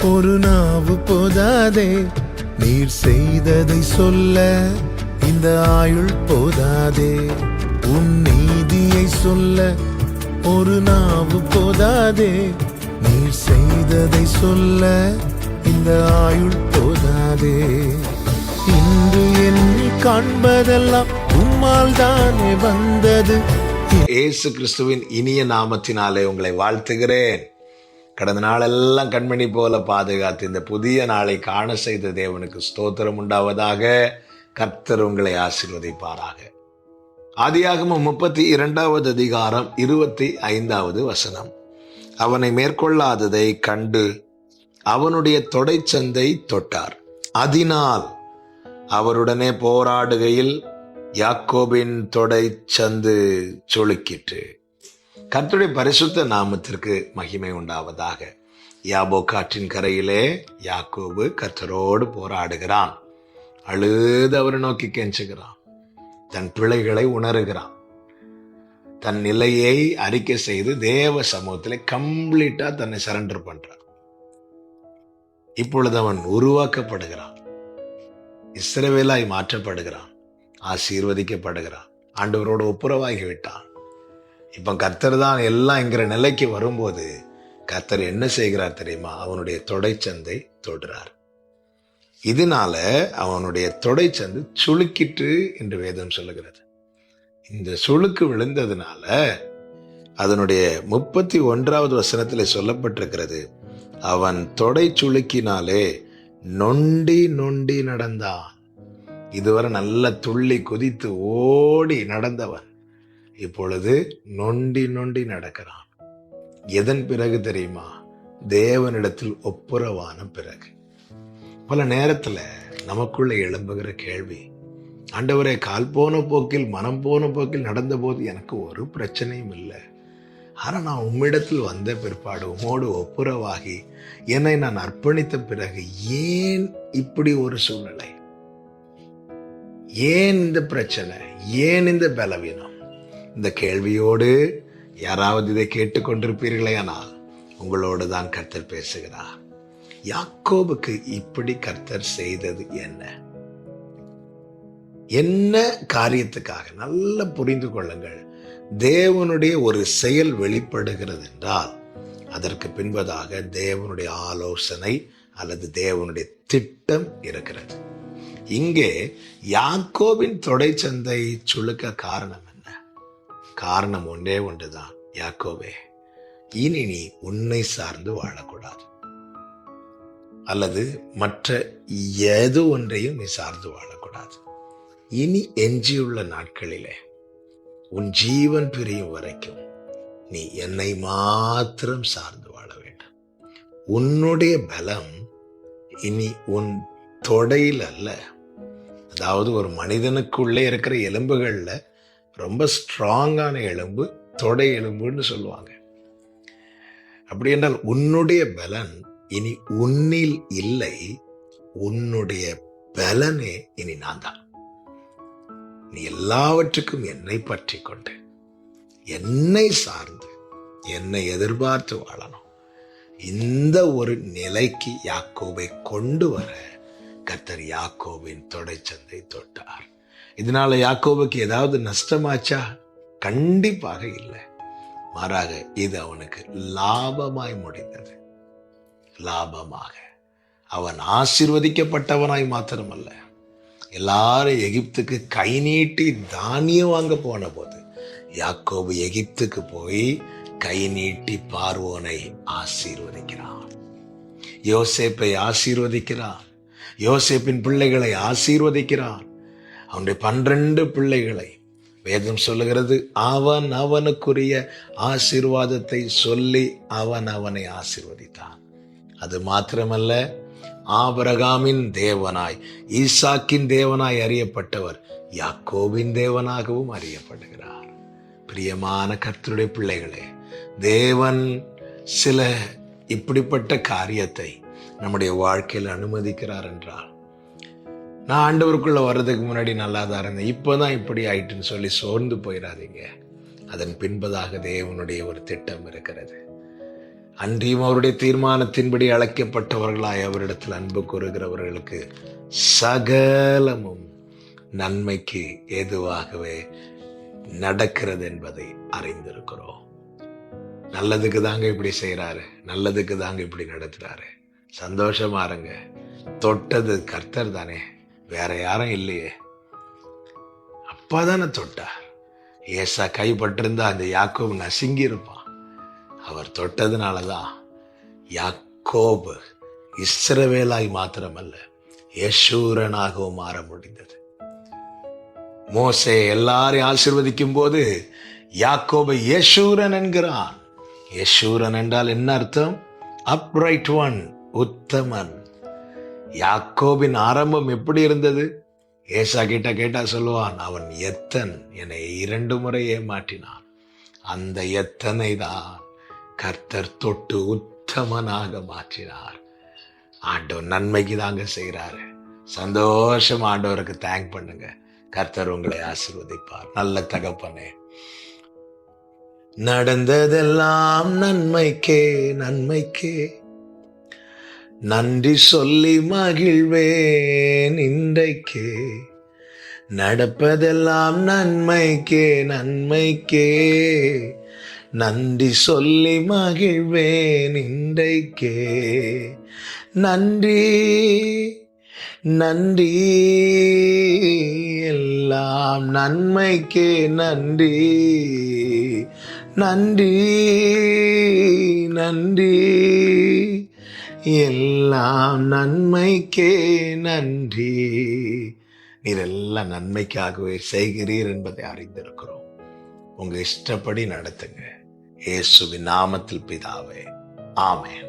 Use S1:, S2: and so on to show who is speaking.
S1: ஒரு நாவு போதாதே, நீர் செய்ததை சொல்ல இந்த ஆயுள் போதாதே. உன் நீதியை சொல்ல ஒரு நாவு போதாதே, நீர் செய்ததை சொல்ல இந்த ஆயுள் போதாதே. இன்று என்னை காண்பதெல்லாம் உம்மால் தானே வந்தது.
S2: இயேசு கிறிஸ்துவின் இனிய நாமத்தினாலே உங்களை வாழ்த்துகிறேன். கடந்த நாளெல்லாம் கண்மணி போல பாதுகாத்து இந்த புதிய நாளை காண செய்த தேவனுக்கு ஸ்தோத்திரம் உண்டாவதாக. கர்த்தர் உங்களை ஆசீர்வதிப்பாராக. ஆதியாகமம் 32வது அதிகாரம் 25வது வசனம். அவனை மேற்கொள்ளாததை கண்டு அவனுடைய தொடைச்சந்தை தொட்டார். அதனால் அவருடனே போராடுகையில் யாக்கோபின் தொடைச்சந்து சுளுக்கிற்று. கர்த்தருடைய பரிசுத்த நாமத்திற்கு மகிமை உண்டாவதாக. யாபோக்காற்றின் கரையிலே யாக்கோபு கர்த்தரோடு போராடுகிறான். அழுது அவரை நோக்கி கெஞ்சுகிறான். தன் பிழைகளை உணர்கிறான். தன் நிலையை அறிக்கை செய்து தேவ சமூகத்திலே கம்ப்ளீட்டா தன்னை சரண்டர் பண்றான். இப்பொழுது அவன் உருவாக்கப்படுகிறான். இஸ்ரவேலாய் மாற்றப்படுகிறான். ஆசீர்வதிக்கப்படுகிறான். ஆண்டவரோடு ஒப்புரவாகி விட்டான். இப்ப கர்த்தர் தான் எல்லாம் என்கிற நிலைக்கு வரும்போது கர்த்தர் என்ன செய்கிறார் தெரியுமா? அவனுடைய தொடைச்சந்தை தொடுறார். இதனால அவனுடைய தொடைச்சந்து சுளுக்கிற்று என்று வேதம் சொல்லுகிறது. இந்த சுளுக்கு விழுந்ததுனால அதனுடைய 31வது வசனத்தில் சொல்லப்பட்டிருக்கிறது, அவன் தொடை சுளுக்கினாலே நொண்டி நொண்டி நடந்தான். இதுவரை நல்ல துள்ளி குதித்து ஓடி நடந்தவன் இப்பொழுது நொண்டி நொண்டி நடக்கிறான். எதன் பிறகு தெரியுமா? தேவனிடத்தில் ஒப்புரவான பிறகு. பல நேரத்துல நமக்குள்ள எழும்புகிற கேள்வி, ஆண்டவரே, கால் போன போக்கில் மனம் போன போக்கில் நடந்த போது எனக்கு ஒரு பிரச்சனையும் இல்லை. ஆனா நான் உம்மிடத்தில் வந்த பிற்பாடு உம்மோடு ஒப்புரவாகி என்னை நான் அர்ப்பணித்த பிறகு ஏன் இப்படி ஒரு சூழ்நிலை? ஏன் இந்த பிரச்சனை? ஏன் இந்த பலவீனம்? இந்த கேள்வியோடு யாராவது இதை கேட்டுக்கொண்டிருப்பீர்களேயானால் உங்களோடு தான் கர்த்தர் பேசுகிறார். யாக்கோபுக்கு இப்படி கர்த்தர் செய்தது என்ன? என்ன காரியத்துக்காக? நல்லா புரிந்து கொள்ளுங்கள். தேவனுடைய ஒரு செயல் வெளிப்படுகிறது என்றால் அதற்கு பின்பதாக தேவனுடைய ஆலோசனை அல்லது தேவனுடைய திட்டம் இருக்கிறது. இங்கே யாக்கோபின் தொடைச்சந்தை சுளுக்க காரணம் என்ன? காரணம் ஒன்றே ஒன்றுதான். யாக்கோபே, இனி நீ உன்னை சார்ந்து வாழக்கூடாது, அல்லது மற்ற எது ஒன்றையும் நீ சார்ந்து வாழக்கூடாது. இனி எஞ்சியுள்ள நாட்களிலே உன் ஜீவன் பிரியும் வரைக்கும் நீ என்னை மாத்திரம் சார்ந்து வாழ வேண்டும். உன்னுடைய பலம் இனி உன் தொடையில் அல்ல. அதாவது ஒரு மனிதனுக்குள்ளே இருக்கிற எலும்புகள்ல ரொம்ப ஸ்ட்ராங்கான எலும்பு தொடை எலும்புன்னு சொல்லுவாங்க. அப்படி என்றால் உன்னுடைய பலன் இனி உன்னில் இல்லை, உன்னுடைய பலனே இனி நான் தான். நீ எல்லாவற்றுக்கும் என்னை பற்றி கொண்டு என்னை சார்ந்து என்னை எதிர்பார்த்து வாழணும். இந்த ஒரு நிலைக்கு யாக்கோபை கொண்டு வர கர்த்தர் யாக்கோபின் தொடைச்சந்தை தொட்டார். இதனால யாக்கோபுக்கு ஏதாவது நஷ்டமாச்சா? கண்டிப்பாக இல்லை. மாறாக இது அவனுக்கு லாபமாய் முடிந்தது. லாபமாக அவன் ஆசீர்வதிக்கப்பட்டவனாய் மாத்திரமல்ல, எல்லாரும் எகிப்துக்கு கை நீட்டி தானியம் வாங்க போன போது யாக்கோபு எகிப்துக்கு போய் கை நீட்டி பார்வோனை ஆசீர்வதிக்கிறான். யோசேப்பை ஆசீர்வதிக்கிறான். யோசேப்பின் பிள்ளைகளை ஆசீர்வதிக்கிறான். அவனுடைய 12 பிள்ளைகளை வேதம் சொல்லுகிறது, அவன் அவனுக்குரிய ஆசீர்வாதத்தை சொல்லி அவனை ஆசீர்வதித்தான். அது மாத்திரமல்ல, ஆபிரகாமின் தேவனாய் ஈசாக்கின் தேவனாய் அறியப்பட்டவர் யாக்கோபின் தேவனாகவும் அறியப்படுகிறார். பிரியமான கர்த்தருடைய பிள்ளைகளே, தேவன் சில இப்படிப்பட்ட காரியத்தை நம்முடைய வாழ்க்கையில் அனுமதிக்கிறார் என்றால், நான் ஆண்டவருக்குள்ள வர்றதுக்கு முன்னாடி நல்லா தான் இருந்தேன், இப்போதான் இப்படி ஆயிட்டுன்னு சொல்லி சோர்ந்து போயிடாதீங்க. அதன் பின்பதாக தேவனுடைய ஒரு திட்டம் இருக்கிறது. அன்றியும் அவருடைய தீர்மானத்தின்படி அழைக்கப்பட்டவர்களாய் அவரிடத்தில் அன்பு கூறுகிறவர்களுக்கு சகலமும் நன்மைக்கு ஏதுவாகவே நடக்கிறது என்பதை அறிந்திருக்கிறோம். நல்லதுக்கு தாங்க இப்படி செய்யறாரு, நல்லதுக்கு தாங்க இப்படி நடத்துறாரு. சந்தோஷமா இருங்க. தொட்டது கர்த்தர் தானே, வேற யாரும் இல்லையே. அப்பாதானே தொட்டார். ஏசா கைப்பட்டிருந்தா அந்த யாக்கோபு நசுங்கி இருப்பான். அவர் தொட்டதுனாலதான் யாக்கோபு இஸ்ரவேலாய் மாத்திரமல்ல யெஷூரனாகவும் மாற முடிந்தது. மோசே எல்லாரையும் ஆசீர்வதிக்கும் போது யாக்கோபை யெஷூரன் என்கிறான். யெஷூரன் என்றால் என்ன அர்த்தம்? அப்ரைட் ஒன், உத்தமன். யாக்கோபின் ஆரம்பம் எப்படி இருந்தது? ஏசா கிட்ட கேட்டா சொல்லுவான், அவன் எத்தன், என்னை 2 முறை ஏமாற்றினான். அந்த எத்தனை தான் கர்த்தர் தொட்டு உத்தமனாக மாற்றினார். ஆண்டவர் நன்மைக்கு தாங்க செய்யறாரு. சந்தோஷம் ஆண்டவருக்கு தேங்க் பண்ணுங்க. கர்த்தர் உங்களை ஆசீர்வதிப்பார். நல்ல தகப்பனே, நடந்ததெல்லாம் நன்மைக்கே நன்மைக்கே, நன்றி சொல்லி மகிழ்வேன் இன்றைக்கே. நடப்பதெல்லாம் நன்மைக்கே நன்மைக்கே, நன்றி சொல்லி மகிழ்வேன் இன்றைக்கே. நன்றி நன்றி எல்லாம் நன்மைக்கே நன்றி. நன்றி நன்றி எல்லாம் நன்மைக்கே நன்றி. நீர் எல்லாம் நன்மைக்காகவே செய்கிறீர் என்பதை அறிந்திருக்கிறோம். உங்க இஷ்டப்படி நடத்துங்க. இயேசுவின் நாமத்தில் பிதாவே, ஆமென்.